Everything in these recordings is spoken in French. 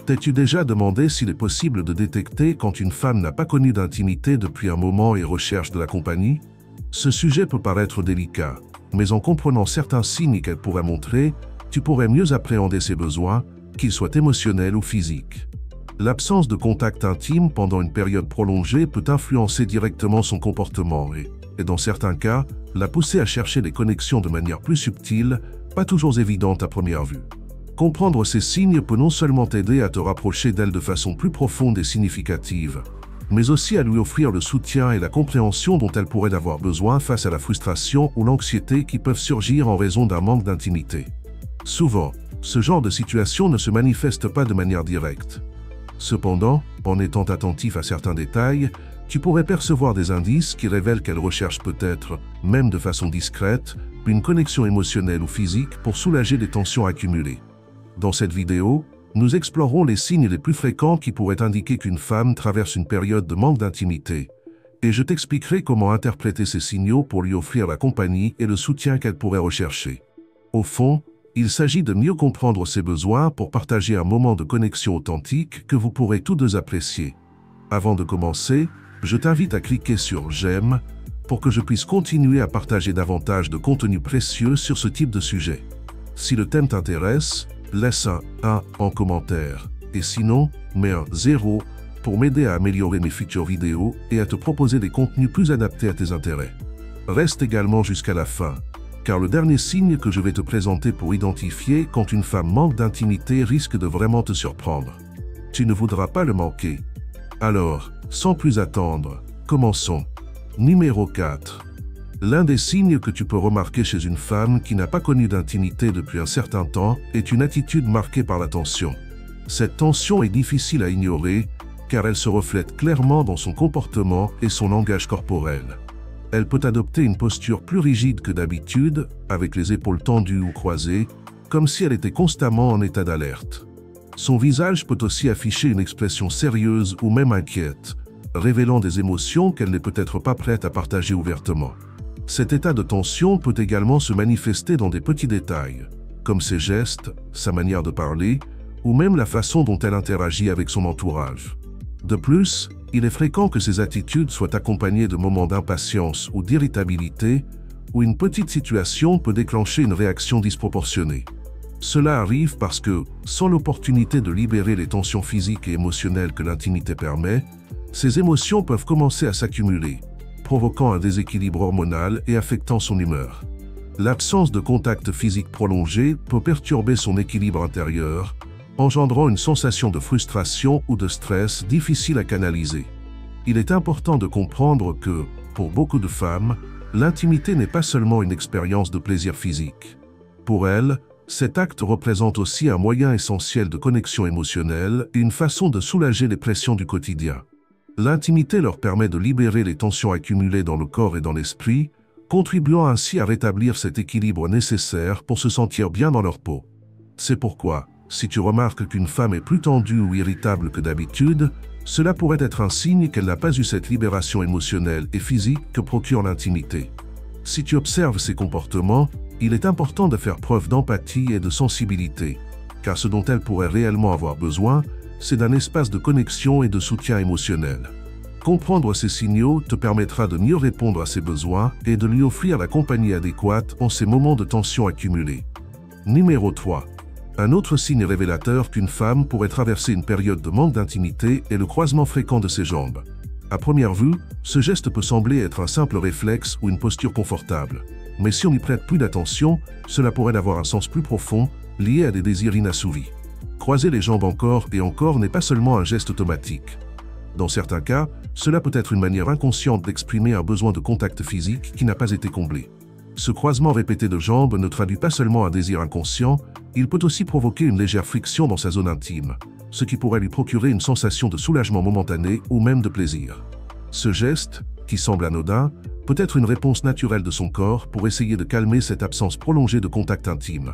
T'es-tu déjà demandé s'il est possible de détecter quand une femme n'a pas connu d'intimité depuis un moment et recherche de la compagnie? Ce sujet peut paraître délicat, mais en comprenant certains signes qu'elle pourrait montrer, tu pourrais mieux appréhender ses besoins, qu'ils soient émotionnels ou physiques. L'absence de contact intime pendant une période prolongée peut influencer directement son comportement et dans certains cas, la pousser à chercher des connexions de manière plus subtile, pas toujours évidente à première vue. Comprendre ces signes peut non seulement t'aider à te rapprocher d'elle de façon plus profonde et significative, mais aussi à lui offrir le soutien et la compréhension dont elle pourrait avoir besoin face à la frustration ou l'anxiété qui peuvent surgir en raison d'un manque d'intimité. Souvent, ce genre de situation ne se manifeste pas de manière directe. Cependant, en étant attentif à certains détails, tu pourrais percevoir des indices qui révèlent qu'elle recherche peut-être, même de façon discrète, une connexion émotionnelle ou physique pour soulager des tensions accumulées. Dans cette vidéo, nous explorerons les signes les plus fréquents qui pourraient indiquer qu'une femme traverse une période de manque d'intimité, et je t'expliquerai comment interpréter ces signaux pour lui offrir la compagnie et le soutien qu'elle pourrait rechercher. Au fond, il s'agit de mieux comprendre ses besoins pour partager un moment de connexion authentique que vous pourrez tous deux apprécier. Avant de commencer, je t'invite à cliquer sur « J'aime » pour que je puisse continuer à partager davantage de contenu précieux sur ce type de sujet. Si le thème t'intéresse, laisse un 1 en commentaire, et sinon, mets un 0 pour m'aider à améliorer mes futures vidéos et à te proposer des contenus plus adaptés à tes intérêts. Reste également jusqu'à la fin, car le dernier signe que je vais te présenter pour identifier quand une femme manque d'intimité risque de vraiment te surprendre. Tu ne voudras pas le manquer. Alors, sans plus attendre, commençons. Numéro 4. L'un des signes que tu peux remarquer chez une femme qui n'a pas connu d'intimité depuis un certain temps est une attitude marquée par la tension. Cette tension est difficile à ignorer car elle se reflète clairement dans son comportement et son langage corporel. Elle peut adopter une posture plus rigide que d'habitude, avec les épaules tendues ou croisées, comme si elle était constamment en état d'alerte. Son visage peut aussi afficher une expression sérieuse ou même inquiète, révélant des émotions qu'elle n'est peut-être pas prête à partager ouvertement. Cet état de tension peut également se manifester dans des petits détails, comme ses gestes, sa manière de parler, ou même la façon dont elle interagit avec son entourage. De plus, il est fréquent que ces attitudes soient accompagnées de moments d'impatience ou d'irritabilité, où une petite situation peut déclencher une réaction disproportionnée. Cela arrive parce que, sans l'opportunité de libérer les tensions physiques et émotionnelles que l'intimité permet, ces émotions peuvent commencer à s'accumuler, provoquant un déséquilibre hormonal et affectant son humeur. L'absence de contact physique prolongé peut perturber son équilibre intérieur, engendrant une sensation de frustration ou de stress difficile à canaliser. Il est important de comprendre que, pour beaucoup de femmes, l'intimité n'est pas seulement une expérience de plaisir physique. Pour elles, cet acte représente aussi un moyen essentiel de connexion émotionnelle et une façon de soulager les pressions du quotidien. L'intimité leur permet de libérer les tensions accumulées dans le corps et dans l'esprit, contribuant ainsi à rétablir cet équilibre nécessaire pour se sentir bien dans leur peau. C'est pourquoi, si tu remarques qu'une femme est plus tendue ou irritable que d'habitude, cela pourrait être un signe qu'elle n'a pas eu cette libération émotionnelle et physique que procure l'intimité. Si tu observes ces comportements, il est important de faire preuve d'empathie et de sensibilité, car ce dont elle pourrait réellement avoir besoin, c'est d'un espace de connexion et de soutien émotionnel. Comprendre ces signaux te permettra de mieux répondre à ses besoins et de lui offrir la compagnie adéquate en ces moments de tension accumulée. Numéro 3. Un autre signe révélateur qu'une femme pourrait traverser une période de manque d'intimité est le croisement fréquent de ses jambes. À première vue, ce geste peut sembler être un simple réflexe ou une posture confortable. Mais si on y prête plus d'attention, cela pourrait avoir un sens plus profond, lié à des désirs inassouvis. Croiser les jambes encore et encore n'est pas seulement un geste automatique. Dans certains cas, cela peut être une manière inconsciente d'exprimer un besoin de contact physique qui n'a pas été comblé. Ce croisement répété de jambes ne traduit pas seulement un désir inconscient, il peut aussi provoquer une légère friction dans sa zone intime, ce qui pourrait lui procurer une sensation de soulagement momentané ou même de plaisir. Ce geste, qui semble anodin, peut être une réponse naturelle de son corps pour essayer de calmer cette absence prolongée de contact intime.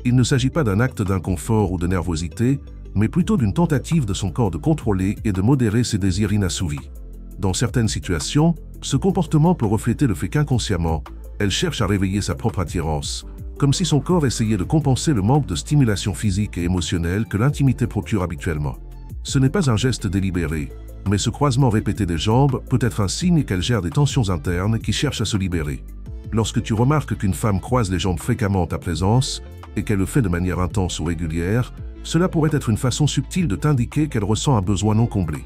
Il ne s'agit pas d'un acte d'inconfort ou de nervosité, mais plutôt d'une tentative de son corps de contrôler et de modérer ses désirs inassouvis. Dans certaines situations, ce comportement peut refléter le fait qu'inconsciemment, elle cherche à réveiller sa propre attirance, comme si son corps essayait de compenser le manque de stimulation physique et émotionnelle que l'intimité procure habituellement. Ce n'est pas un geste délibéré, mais ce croisement répété des jambes peut être un signe qu'elle gère des tensions internes qui cherchent à se libérer. Lorsque tu remarques qu'une femme croise les jambes fréquemment en ta présence, et qu'elle le fait de manière intense ou régulière, cela pourrait être une façon subtile de t'indiquer qu'elle ressent un besoin non comblé.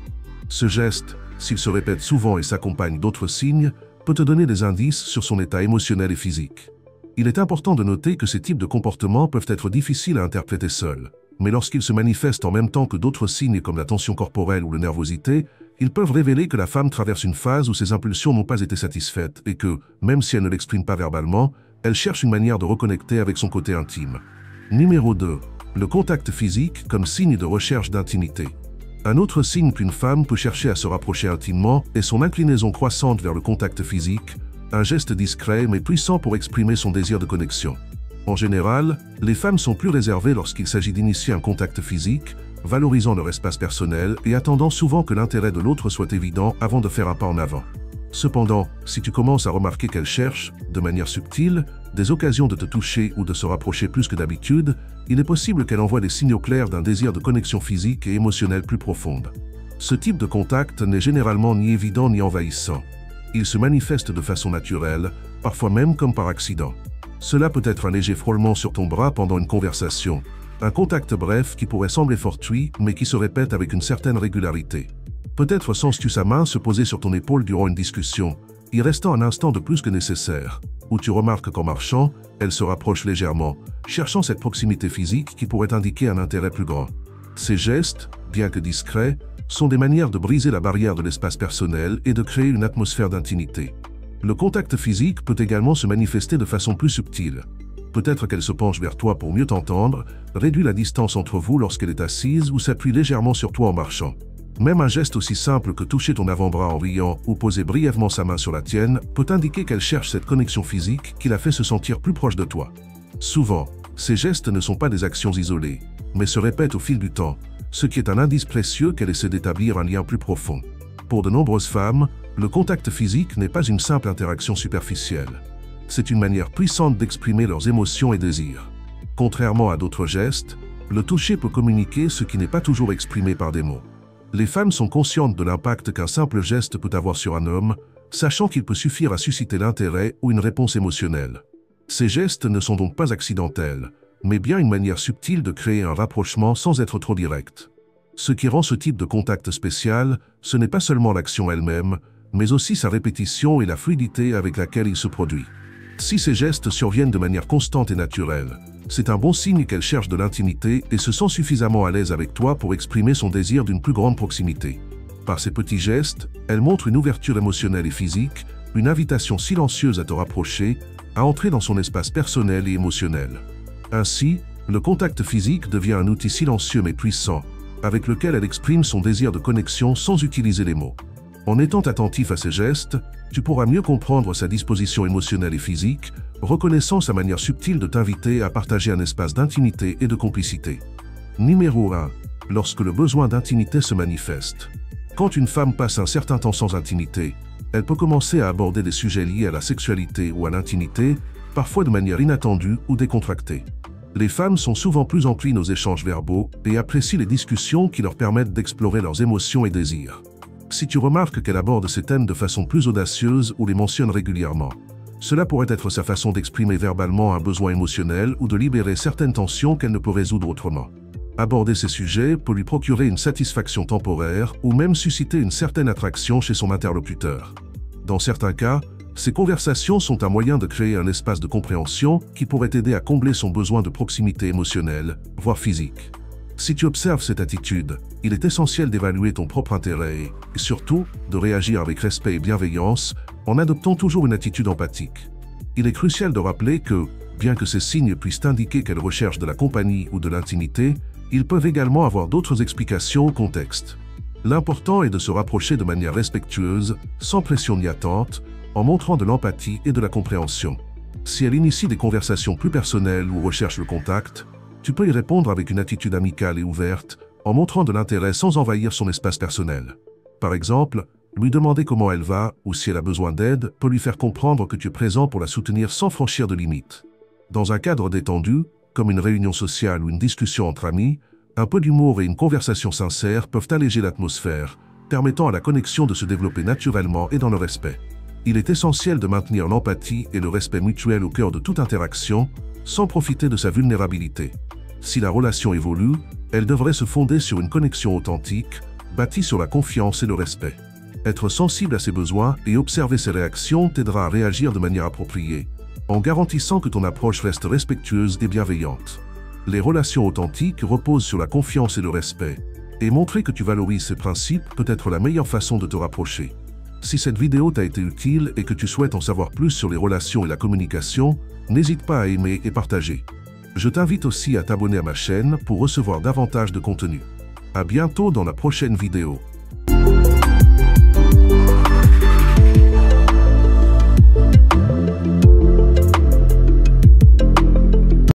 Ce geste, s'il se répète souvent et s'accompagne d'autres signes, peut te donner des indices sur son état émotionnel et physique. Il est important de noter que ces types de comportements peuvent être difficiles à interpréter seuls, mais lorsqu'ils se manifestent en même temps que d'autres signes comme la tension corporelle ou la nervosité, ils peuvent révéler que la femme traverse une phase où ses impulsions n'ont pas été satisfaites et que, même si elle ne l'exprime pas verbalement, elle cherche une manière de reconnecter avec son côté intime. Numéro 2. Le contact physique comme signe de recherche d'intimité. Un autre signe qu'une femme peut chercher à se rapprocher intimement est son inclinaison croissante vers le contact physique, un geste discret mais puissant pour exprimer son désir de connexion. En général, les femmes sont plus réservées lorsqu'il s'agit d'initier un contact physique, valorisant leur espace personnel et attendant souvent que l'intérêt de l'autre soit évident avant de faire un pas en avant. Cependant, si tu commences à remarquer qu'elle cherche, de manière subtile, des occasions de te toucher ou de se rapprocher plus que d'habitude, il est possible qu'elle envoie des signaux clairs d'un désir de connexion physique et émotionnelle plus profonde. Ce type de contact n'est généralement ni évident ni envahissant. Il se manifeste de façon naturelle, parfois même comme par accident. Cela peut être un léger frôlement sur ton bras pendant une conversation, un contact bref qui pourrait sembler fortuit mais qui se répète avec une certaine régularité. Peut-être sens-tu sa main se poser sur ton épaule durant une discussion, y restant un instant de plus que nécessaire, ou tu remarques qu'en marchant, elle se rapproche légèrement, cherchant cette proximité physique qui pourrait indiquer un intérêt plus grand. Ces gestes, bien que discrets, sont des manières de briser la barrière de l'espace personnel et de créer une atmosphère d'intimité. Le contact physique peut également se manifester de façon plus subtile. Peut-être qu'elle se penche vers toi pour mieux t'entendre, réduit la distance entre vous lorsqu'elle est assise ou s'appuie légèrement sur toi en marchant. Même un geste aussi simple que toucher ton avant-bras en riant ou poser brièvement sa main sur la tienne peut indiquer qu'elle cherche cette connexion physique qui la fait se sentir plus proche de toi. Souvent, ces gestes ne sont pas des actions isolées, mais se répètent au fil du temps, ce qui est un indice précieux qu'elle essaie d'établir un lien plus profond. Pour de nombreuses femmes, le contact physique n'est pas une simple interaction superficielle. C'est une manière puissante d'exprimer leurs émotions et désirs. Contrairement à d'autres gestes, le toucher peut communiquer ce qui n'est pas toujours exprimé par des mots. Les femmes sont conscientes de l'impact qu'un simple geste peut avoir sur un homme, sachant qu'il peut suffire à susciter l'intérêt ou une réponse émotionnelle. Ces gestes ne sont donc pas accidentels, mais bien une manière subtile de créer un rapprochement sans être trop direct. Ce qui rend ce type de contact spécial, ce n'est pas seulement l'action elle-même, mais aussi sa répétition et la fluidité avec laquelle il se produit. Si ces gestes surviennent de manière constante et naturelle, c'est un bon signe qu'elle cherche de l'intimité et se sent suffisamment à l'aise avec toi pour exprimer son désir d'une plus grande proximité. Par ces petits gestes, elle montre une ouverture émotionnelle et physique, une invitation silencieuse à te rapprocher, à entrer dans son espace personnel et émotionnel. Ainsi, le contact physique devient un outil silencieux mais puissant, avec lequel elle exprime son désir de connexion sans utiliser les mots. En étant attentif à ces gestes, tu pourras mieux comprendre sa disposition émotionnelle et physique, reconnaissant sa manière subtile de t'inviter à partager un espace d'intimité et de complicité. Numéro 1. Lorsque le besoin d'intimité se manifeste. Quand une femme passe un certain temps sans intimité, elle peut commencer à aborder des sujets liés à la sexualité ou à l'intimité, parfois de manière inattendue ou décontractée. Les femmes sont souvent plus enclines aux échanges verbaux et apprécient les discussions qui leur permettent d'explorer leurs émotions et désirs. Si tu remarques qu'elle aborde ces thèmes de façon plus audacieuse ou les mentionne régulièrement, cela pourrait être sa façon d'exprimer verbalement un besoin émotionnel ou de libérer certaines tensions qu'elle ne peut résoudre autrement. Aborder ces sujets peut lui procurer une satisfaction temporaire ou même susciter une certaine attraction chez son interlocuteur. Dans certains cas, ces conversations sont un moyen de créer un espace de compréhension qui pourrait aider à combler son besoin de proximité émotionnelle, voire physique. Si tu observes cette attitude, il est essentiel d'évaluer ton propre intérêt et, surtout, de réagir avec respect et bienveillance en adoptant toujours une attitude empathique. Il est crucial de rappeler que, bien que ces signes puissent indiquer qu'elle recherche de la compagnie ou de l'intimité, ils peuvent également avoir d'autres explications au contexte. L'important est de se rapprocher de manière respectueuse, sans pression ni attente, en montrant de l'empathie et de la compréhension. Si elle initie des conversations plus personnelles ou recherche le contact, tu peux y répondre avec une attitude amicale et ouverte, en montrant de l'intérêt sans envahir son espace personnel. Par exemple, lui demander comment elle va ou si elle a besoin d'aide peut lui faire comprendre que tu es présent pour la soutenir sans franchir de limites. Dans un cadre détendu, comme une réunion sociale ou une discussion entre amis, un peu d'humour et une conversation sincère peuvent alléger l'atmosphère, permettant à la connexion de se développer naturellement et dans le respect. Il est essentiel de maintenir l'empathie et le respect mutuel au cœur de toute interaction, sans profiter de sa vulnérabilité. Si la relation évolue, elle devrait se fonder sur une connexion authentique, bâtie sur la confiance et le respect. Être sensible à ses besoins et observer ses réactions t'aidera à réagir de manière appropriée, en garantissant que ton approche reste respectueuse et bienveillante. Les relations authentiques reposent sur la confiance et le respect, et montrer que tu valorises ces principes peut être la meilleure façon de te rapprocher. Si cette vidéo t'a été utile et que tu souhaites en savoir plus sur les relations et la communication, n'hésite pas à aimer et partager. Je t'invite aussi à t'abonner à ma chaîne pour recevoir davantage de contenu. À bientôt dans la prochaine vidéo.